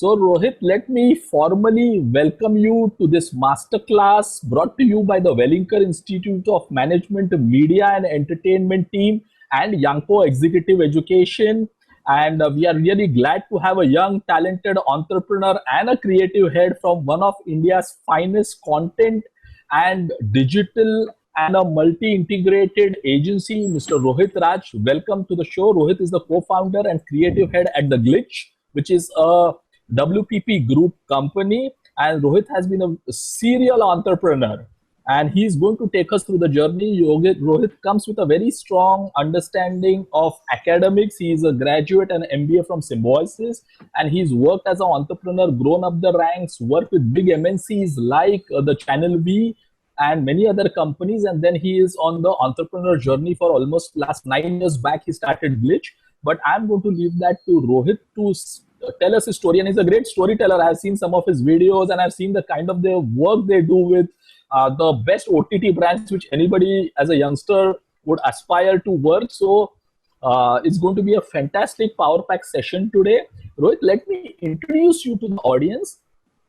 So, Rohit, let me formally welcome you to this masterclass brought to you by the Wellinger Institute of Management, Media and Entertainment team and Youngpo Executive Education. And we are really glad to have a young, talented entrepreneur and a creative head from one of India's finest content and digital and a multi-integrated agency, Mr. Rohit Raj. Welcome to the show. Rohit is the co-founder and creative head at The Glitch, which is a WPP group company. And Rohit has been a serial entrepreneur. And he's going to take us through the journey. Rohit comes with a very strong understanding of academics. He is a graduate and MBA from Symbiosis. And he's worked as an entrepreneur, grown up the ranks, worked with big MNCs like the Channel V and many other companies. And then he is on the entrepreneur journey for almost last 9 years back. He started Glitch. But I'm going to leave that to Rohit to tell us his story. And he's a great storyteller. I've seen some of his videos and I've seen the kind of their work they do with the best OTT brands which anybody as a youngster would aspire to work. So it's going to be a fantastic power pack session today. Rohit, let me introduce you to the audience.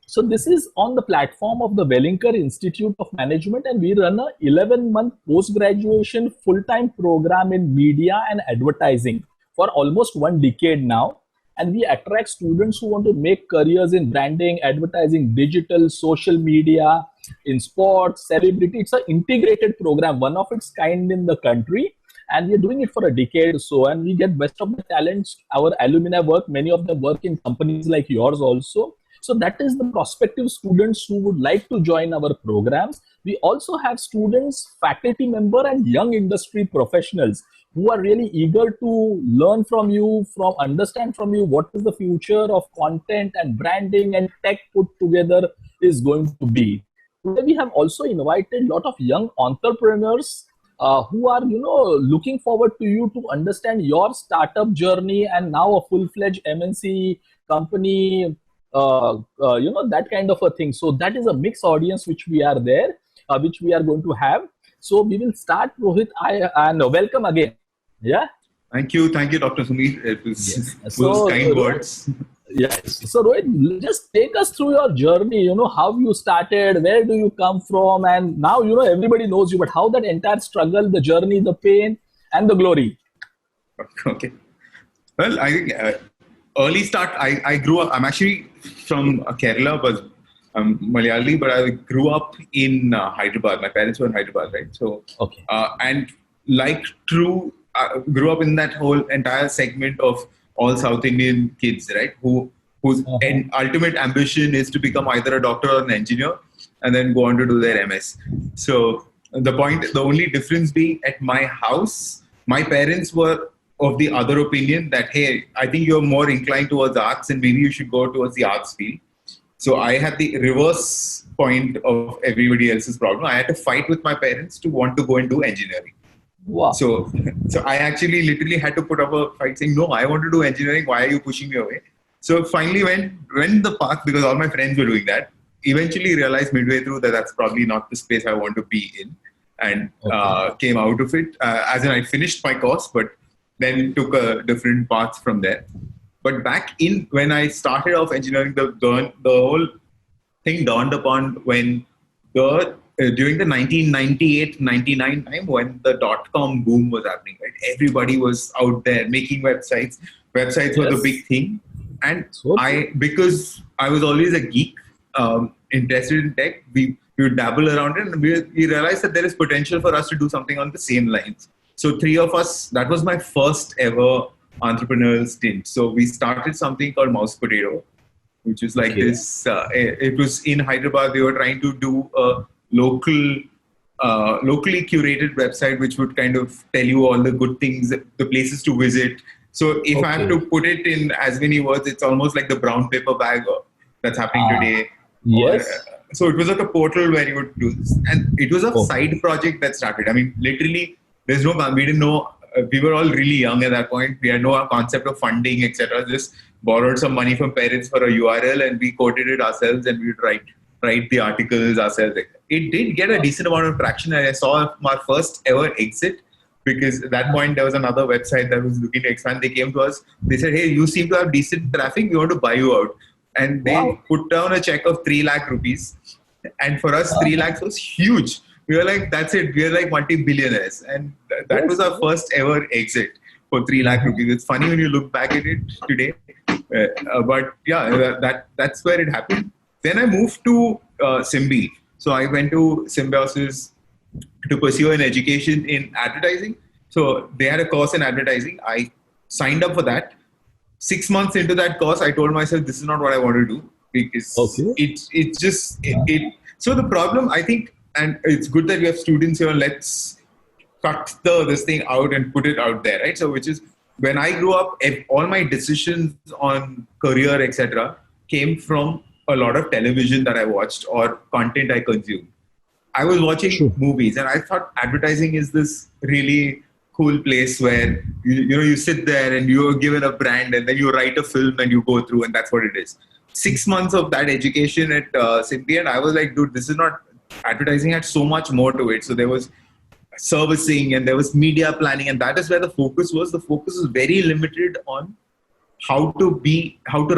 So this is on the platform of the Wellinger Institute of Management, and we run a 11-month post-graduation full-time program in media and advertising for almost 1 decade now. And we attract students who want to make careers in branding, advertising, digital, social media, in sports, celebrity. It's an integrated program, one of its kind in the country. And we're doing it for a decade or so. And we get best of the talents. Our alumni work, many of them work in companies like yours also. So that is the prospective students who would like to join our programs. We also have students, faculty member, and young industry professionals who are really eager to learn from you, understand from you what is the future of content and branding and tech put together is going to be. Today we have also invited a lot of young entrepreneurs who are, looking forward to you to understand your startup journey and now a full-fledged MNC company, that kind of a thing. So that is a mixed audience which we are there, which we are going to have. So we will start, Rohit, and welcome again. Yeah. Thank you, Dr. Sumit. It was kind words. Yes. So Rohit, just take us through your journey. How you started, where do you come from, and now everybody knows you. But how that entire struggle, the journey, the pain, and the glory. Okay. Well, I think early start. I grew up. I'm actually from Kerala, but I'm Malayali, but I grew up in Hyderabad. My parents were in Hyderabad, right? So, okay. And like true. Grew up in that whole entire segment of all South Indian kids, right? Whose ultimate ambition is to become either a doctor or an engineer and then go on to do their MS. So the only difference being at my house, my parents were of the other opinion that, hey, I think you're more inclined towards arts and maybe you should go towards the arts field. So I had the reverse point of everybody else's problem. I had to fight with my parents to want to go and do engineering. Wow. So I actually literally had to put up a fight saying, no, I want to do engineering. Why are you pushing me away? So finally went the path because all my friends were doing that. Eventually realized midway through that that's probably not the space I want to be in, and came out of it. As in I finished my course, but then took a different path from there. But back in when I started off engineering, the whole thing dawned upon when during the 1998-99 time when the dot-com boom was happening, right? Everybody was out there making websites. Websites were the big thing. And because I was always a geek, interested in tech, we would dabble around it and we realized that there is potential for us to do something on the same lines. So 3 of us, that was my first ever entrepreneurial stint. So we started something called Mouse Potato, which is like this. It was in Hyderabad. We were trying to do a locally curated website which would kind of tell you all the good things, the places to visit. So if I have to put it in as many words, it's almost like the brown paper bag that's happening today. Yes. So it was like a portal where you would do this. And it was a side project that started. I mean, literally, we didn't know, we were all really young at that point. We had no concept of funding, etc. Just borrowed some money from parents for a URL and we coded it ourselves and we would write the articles ourselves. It did get a decent amount of traction. And I saw our first ever exit because at that point there was another website that was looking to expand. They came to us. They said, hey, you seem to have decent traffic. We want to buy you out. and they Wow. put down a check of 3 lakh rupees. And for us, 3 lakhs was huge. We were like, that's it. We are like multi-billionaires. And that was Yes. our first ever exit for 3 lakh rupees. It's funny when you look back at it today. But yeah, that's where it happened. Then I moved to Simbi. So I went to Symbiosis to pursue an education in advertising. So they had a course in advertising. I signed up for that. 6 months into that course, I told myself this is not what I want to do because Okay. it's just it. So the problem, I think, and it's good that we have students here. Let's cut this thing out and put it out there, right? So which is when I grew up, all my decisions on career, etc., came from a lot of television that I watched or content I consumed. I was watching True. movies and I thought advertising is this really cool place where you sit there and you're given a brand and then you write a film and you go through and that's what it is. 6 months of that education at Simpi, and I was like, dude, this is not advertising. Had so much more to it. So there was servicing and there was media planning, and that is where the focus was. The focus was very limited on how to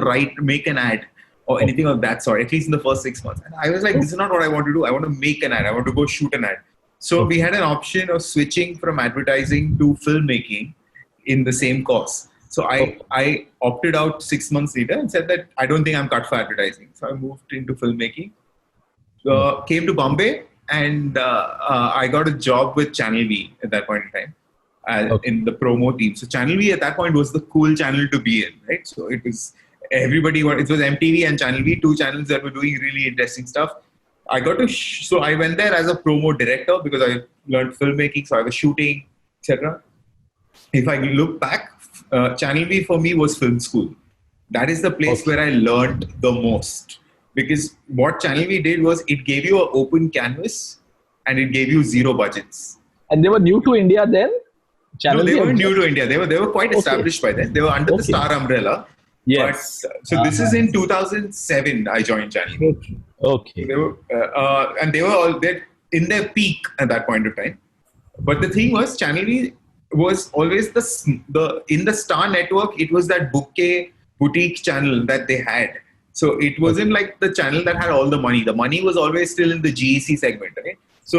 write, make an ad or anything of that sort, at least in the first 6 months. And I was like, this is not what I want to do. I want to make an ad. I want to go shoot an ad. So we had an option of switching from advertising to filmmaking in the same course. So I opted out 6 months later and said that I don't think I'm cut for advertising. So I moved into filmmaking, came to Bombay, and I got a job with Channel V at that point in time. In the promo team. So Channel V at that point was the cool channel to be in, right? So it was it was MTV and Channel V, two channels that were doing really interesting stuff. I got to, so I went there as a promo director because I learned filmmaking, so I was shooting, etc. If I look back, Channel V for me was film school. That is the place where I learned the most. Because what Channel V did was it gave you an open canvas and it gave you zero budgets. And they were new to India then? No, they were new to India. They were quite established by then. They were under the Star umbrella. Yes. But, so this is in 2007. I joined Channel V. Okay. They were, and they were all in their peak at that point of time. But the thing was, Channel V was always the in the Star network. It was that boutique channel that they had. So it wasn't like the channel that had all the money. The money was always still in the GEC segment, right? So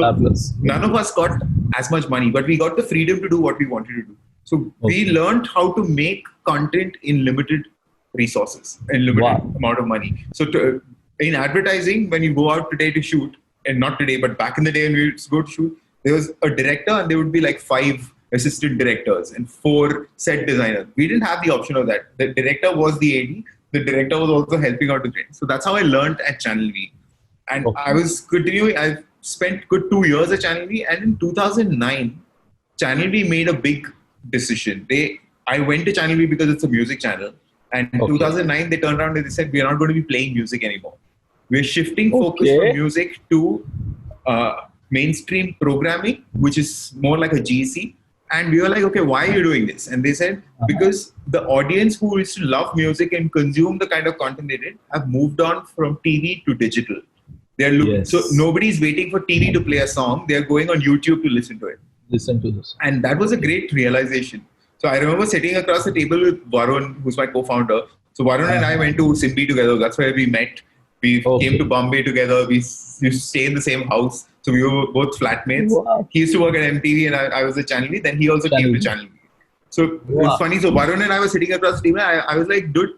none of us got as much money, but we got the freedom to do what we wanted to do. So we learned how to make content in limited resources and limited amount of money. So in advertising, when you go out today to shoot, and not today, but back in the day when we used to go to shoot, there was a director and there would be like 5 assistant directors and 4 set designers. We didn't have the option of that. The director was the AD. The director was also helping out to train. So that's how I learned at Channel V. And I was continuing. I spent good 2 years at Channel V. And in 2009, Channel V made a big decision. I went to Channel V because it's a music channel. And in 2009, they turned around and they said, we are not going to be playing music anymore. We're shifting focus from music to mainstream programming, which is more like a GC. And we were like, okay, why are you doing this? And they said, because the audience who used to love music and consume the kind of content they did have moved on from TV to digital. They're so nobody's waiting for TV to play a song. They're going on YouTube to listen to it. Listen to this. And that was a great realization. So I remember sitting across the table with Varun, who's my co-founder. So Varun and I went to Simbi together. That's where we met. We came to Bombay together. We used to stay in the same house. So we were both flatmates. Wow. He used to work at MTV and I was at Channel V. Then he also came to Channel V. So it's funny. So Varun and I were sitting across the table. I was like, dude,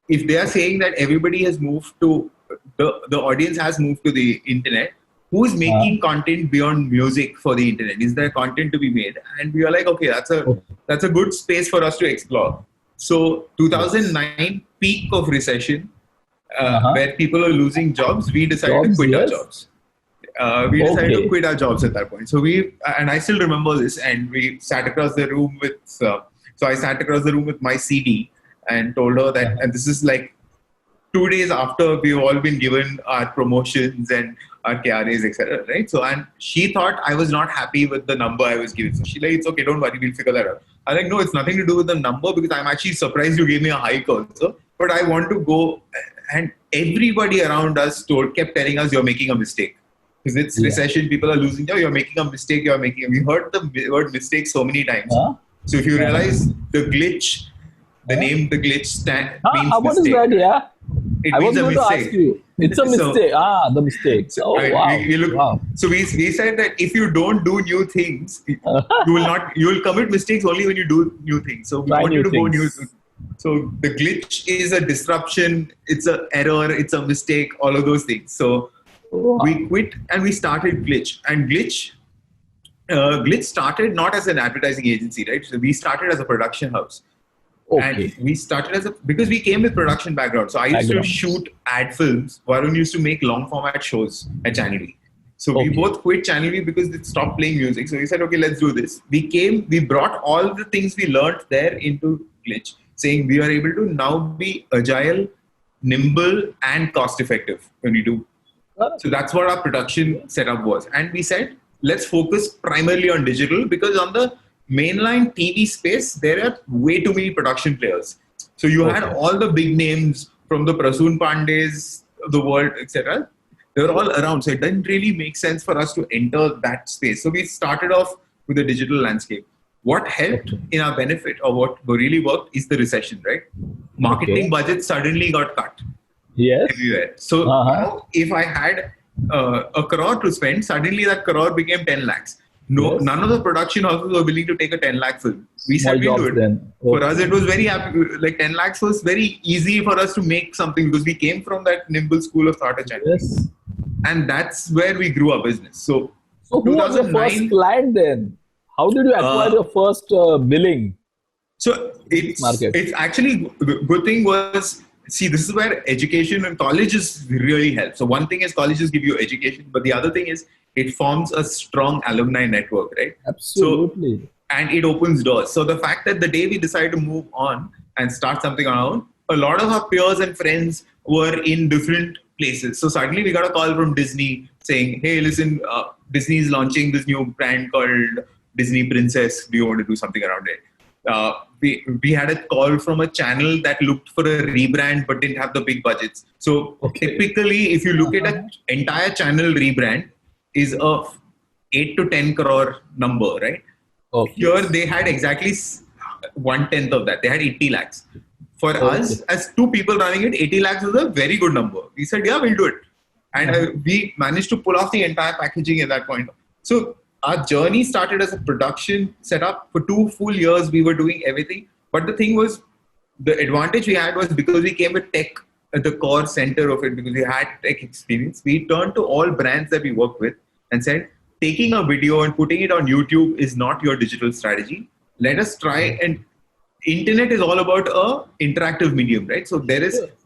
if they are saying that everybody has moved to, the audience has moved to the internet, who is making content beyond music for the internet? Is there content to be made? And we are like, okay, that's a good space for us to explore. So 2009, peak of recession, where people are losing jobs, we decided to quit our jobs. We decided to quit our jobs at that point. So and I still remember this, and we sat across the room with, so I sat across the room with my CD and told her that, and this is like 2 days after we've all been given our promotions and our KRAs, etc. Right? So, and she thought I was not happy with the number I was given. So she's like, it's okay, don't worry, we'll figure that out. I was like, no, it's nothing to do with the number because I'm actually surprised you gave me a hike also. But I want to go, and everybody around us kept telling us you're making a mistake. Because it's recession, people are losing job, you're making a mistake, we heard the word mistake so many times. So if you realize the glitch, the name the glitch means what mistake. Is that, It I was means a going to ask mistake. you. It's a So, mistake. The mistake. so Oh, I mean, wow. we look. Wow. So we said that if you don't do new things, you will commit mistakes only when you do new things. So we Try want you new to go new. things. So the glitch is a disruption. It's an error. It's a mistake. All of those things. So Wow. we quit and we started Glitch. And Glitch started not as an advertising agency, right? So we started as a production house. Okay. And we started because we came with production background. So I used to shoot ad films. Varun used to make long format shows at Channel V. So we both quit Channel V because it stopped playing music. So we said, okay, let's do this. We brought all the things we learned there into Glitch, saying we are able to now be agile, nimble, and cost effective when we do. So that's what our production setup was. And we said, let's focus primarily on digital, because on the mainline TV space, there are way too many production players. So you had all the big names from the Prasoon Pandays of the world, etc. They were all around. So it didn't really make sense for us to enter that space. So we started off with the digital landscape. What helped in our benefit, or what really worked, is the recession, right? Marketing budgets suddenly got cut. Yes. Everywhere. So now if I had a crore to spend, suddenly that crore became 10 lakhs. None of the production houses were willing to take a 10 lakh film. We said we'll do it. Then. For us, it was very happy. Like 10 lakhs was very easy for us to make something, because we came from that nimble school of thought at Channel. Yes. And that's where we grew our business. So who was your first client then? How did you acquire your first billing? So it's actually, the good thing was, see, this is where education and colleges really help. So one thing is colleges give you education, but the other thing is it forms a strong alumni network, right? Absolutely. So, and it opens doors. So the fact that the day we decided to move on and start something on our own, a lot of our peers and friends were in different places. So suddenly we got a call from Disney saying, hey, listen, Disney is launching this new brand called Disney Princess. Do you want to do something around it? We had a call from a channel that looked for a rebrand but didn't have the big budgets. So typically, if you look at an entire channel rebrand, is a 8 to 10 crore number, right? Here they had exactly 1/10 of that. They had 80 lakhs. For us, as two people running it, 80 lakhs was a very good number. We said, yeah, we'll do it. And we managed to pull off the entire packaging at that point. So our journey started as a production setup. For 2 full years, we were doing everything. But the thing was, the advantage we had was because we came with tech at the core center of it, because we had tech experience. We turned to all brands that we work with and said, taking a video and putting it on YouTube is not your digital strategy. Let us try, and internet is all about a interactive medium, right? So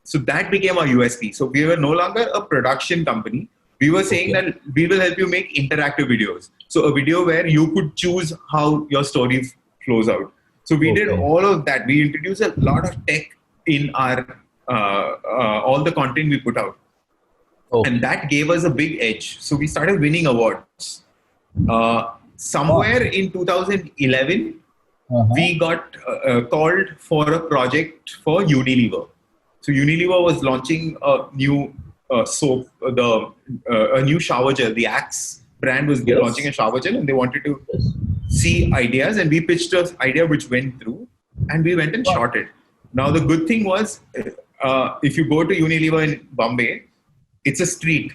so that became our USP. So we were no longer a production company. We were saying that we will help you make interactive videos. So a video where you could choose how your story flows out. So we did all of that. We introduced a lot of tech in our all the content we put out. And that gave us a big edge. So we started winning awards. Somewhere in 2011, we got called for a project for Unilever. So Unilever was launching a new soap, a new shower gel. The Axe brand was launching a shower gel, and they wanted to see ideas. And we pitched an idea which went through, and we went and shot it. Now the good thing was, if you go to Unilever in Bombay, it's a street.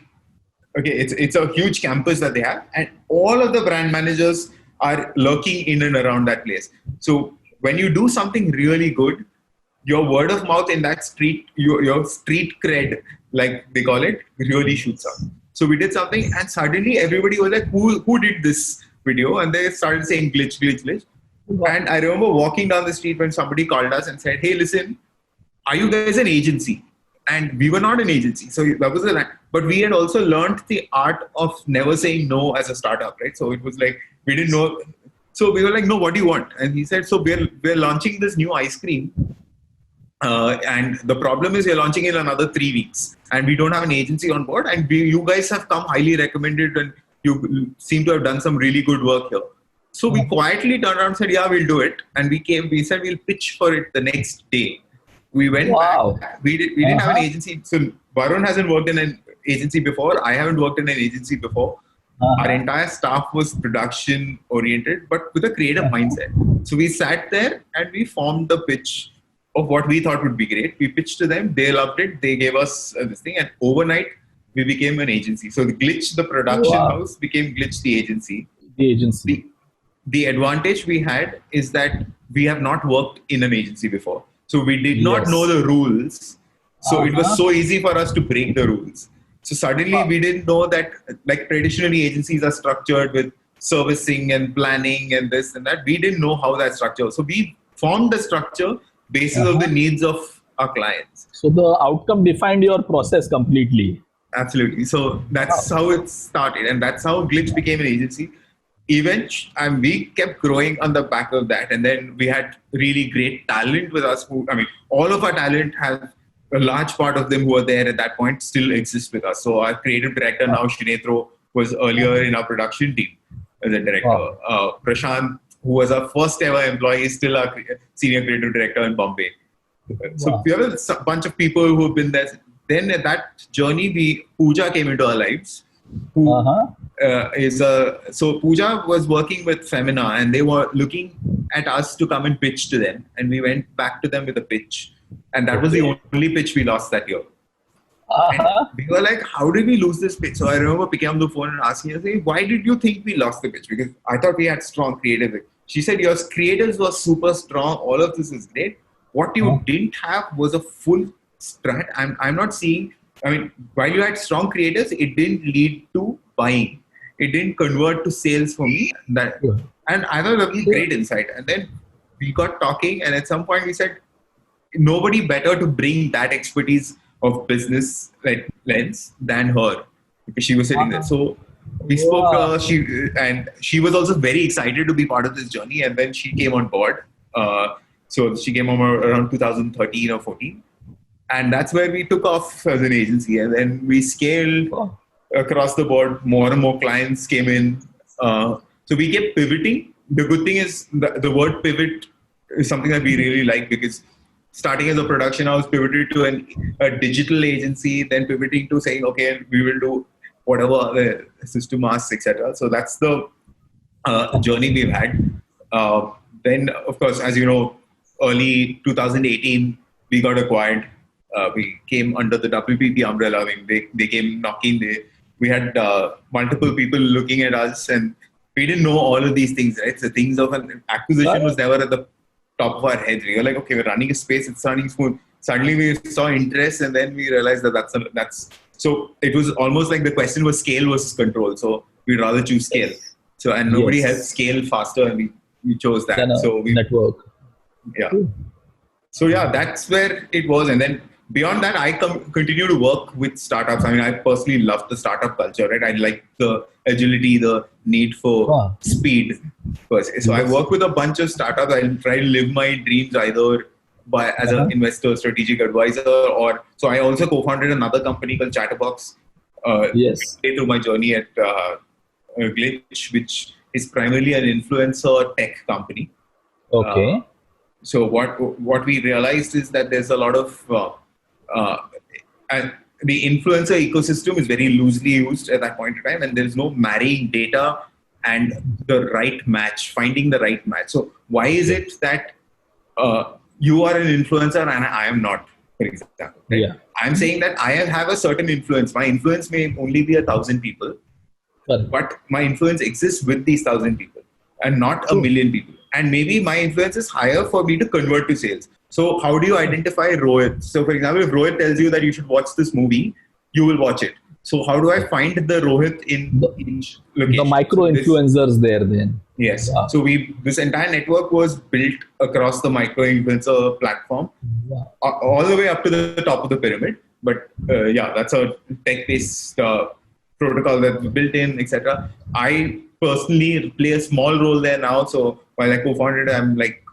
Okay, it's a huge campus that they have, and all of the brand managers are lurking in and around that place. So when you do something really good, your word of mouth in that street, your street cred, like they call it, really shoots up. So we did something, and suddenly everybody was like, who did this video? And they started saying glitch, glitch, glitch. And I remember walking down the street when somebody called us and said, hey, listen, are you guys an agency? And we were not an agency. So that was but we had also learned the art of never saying no as a startup, right? So it was like, we didn't know. So we were like, no, what do you want? And he said, so we're launching this new ice cream. And the problem is we're launching in another 3 weeks. And we don't have an agency on board. And you guys have come highly recommended, and you seem to have done some really good work here. So we quietly turned around and said, yeah, we'll do it. And we said we'll pitch for it the next day. We went back. We didn't have an agency. So Varun hasn't worked in an agency before. I haven't worked in an agency before. Our entire staff was production oriented, but with a creative mindset. So we sat there and we formed the pitch. of what we thought would be great. We pitched to them. They loved it. They gave us this thing. And overnight, we became an agency. So the Glitch, the production Wow. house, became Glitch, the agency. The agency. The advantage we had is that we have not worked in an agency before. So we did not Yes. know the rules. So it was Uh-huh. so easy for us to break the rules. So suddenly we didn't know that, like traditionally agencies are structured with servicing and planning and this and that. We didn't know how that structure was. So we formed the structure basis of the needs of our clients. So the outcome defined your process completely. Absolutely. So that's how it started, and that's how Glitch became an agency. And we kept growing on the back of that, and then we had really great talent with us. All of our talent have a large part of them who were there at that point still exist with us. So our creative director now, Shinetro, was earlier in our production team as a director. Prashant, who was our first ever employee, is still our senior creative director in Bombay. So we have a bunch of people who have been there. Then at that journey, Pooja came into our lives. Who so Pooja was working with Femina, and they were looking at us to come and pitch to them, and we went back to them with a pitch, and that was the only pitch we lost that year. And we were like, how did we lose this pitch? So I remember picking up the phone and asking her, saying, why did you think we lost the pitch? Because I thought we had strong creative. She said, your creatives were super strong. All of this is great. What you didn't have was a full strat. I'm not seeing, while you had strong creators, it didn't lead to buying. It didn't convert to sales for me. And I thought that was great insight. And then we got talking, and at some point we said, nobody better to bring that expertise of business lens than her, because she was sitting there. So we spoke to her, she was also very excited to be part of this journey, and then she came on board. So she came on around 2013 or 14. And that's where we took off as an agency. And then we scaled across the board. More and more clients came in. So we kept pivoting. The good thing is the word pivot is something that we really like, because starting as a production house, pivoted to a digital agency, then pivoting to saying, okay, we will do whatever the system asks, etc. So that's the journey we've had. Then, of course, as you know, early 2018, we got acquired. We came under the WPP umbrella. They came knocking. We had multiple people looking at us, and we didn't know all of these things, right? So things of an acquisition was never at the top of our heads. We were like, okay, we're running a space, it's running smooth. Suddenly we saw interest, and then we realized that that's so it was almost like the question was scale versus control. So we'd rather choose scale. So, and nobody helped scale faster, and we chose that. So we network. Yeah. So yeah, that's where it was. And then beyond that, I continue to work with startups. I personally love the startup culture, right? I like the agility, the need for speed. So I work with a bunch of startups. I try to live my dreams either as an investor, strategic advisor, or so I also co-founded another company called Chatterbox. Through my journey at Glitch, which is primarily an influencer tech company. Okay. So what we realized is that there's a lot of and the influencer ecosystem is very loosely used at that point in time, and there's no marrying data and the right match, finding the right match. So why is it that you are an influencer and I am not, for example? Right? Yeah. I'm saying that I have a certain influence. My influence may only be 1,000 people, but my influence exists with these 1,000 people and not a million people. And maybe my influence is higher for me to convert to sales. So how do you identify Rohit? So for example, if Rohit tells you that you should watch this movie, you will watch it. So how do I find the Rohit in each location? The micro influencers there then. Yes. So this entire network was built across the micro influencer platform, all the way up to the top of the pyramid. But that's a tech-based protocol that's built in, etc. I personally play a small role there now. So while I co-founded, I'm like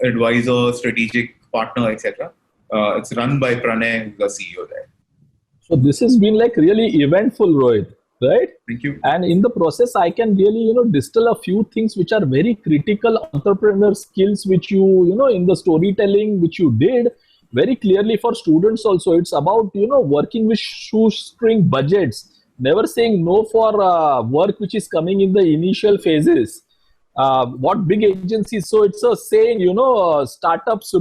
advisor, strategic partner, etc. It's run by Pranay, who's the CEO there. So this has been like really eventful, Rohit, right? Thank you. And in the process, I can really, distill a few things which are very critical entrepreneur skills, which you, in the storytelling, which you did very clearly for students also. It's about, working with shoestring budgets, never saying no for work which is coming in the initial phases. What big agencies, so it's a saying, startups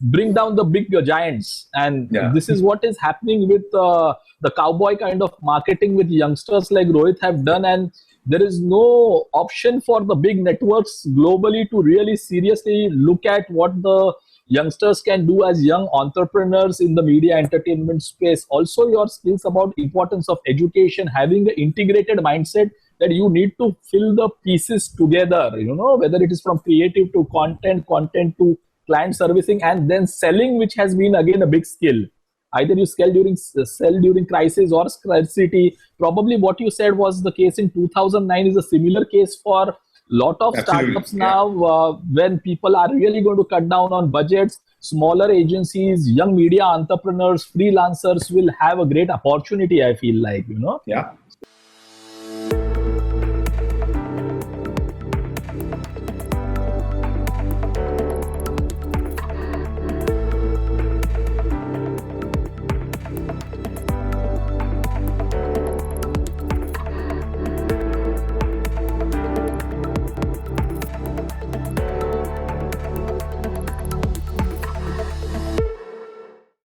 bring down the big giants. And Yeah. this is what is happening with the cowboy kind of marketing with youngsters like Rohit have done. And there is no option for the big networks globally to really seriously look at what the youngsters can do as young entrepreneurs in the media entertainment space. Also, your skills about importance of education, having an integrated mindset that you need to fill the pieces together, whether it is from creative to content to client servicing, and then selling, which has been again a big skill. Either you sell during crisis or scarcity. Probably what you said was the case in 2009 is a similar case for lot of Absolutely, startups yeah. now. When people are really going to cut down on budgets, smaller agencies, young media entrepreneurs, freelancers will have a great opportunity, I feel like. Yeah.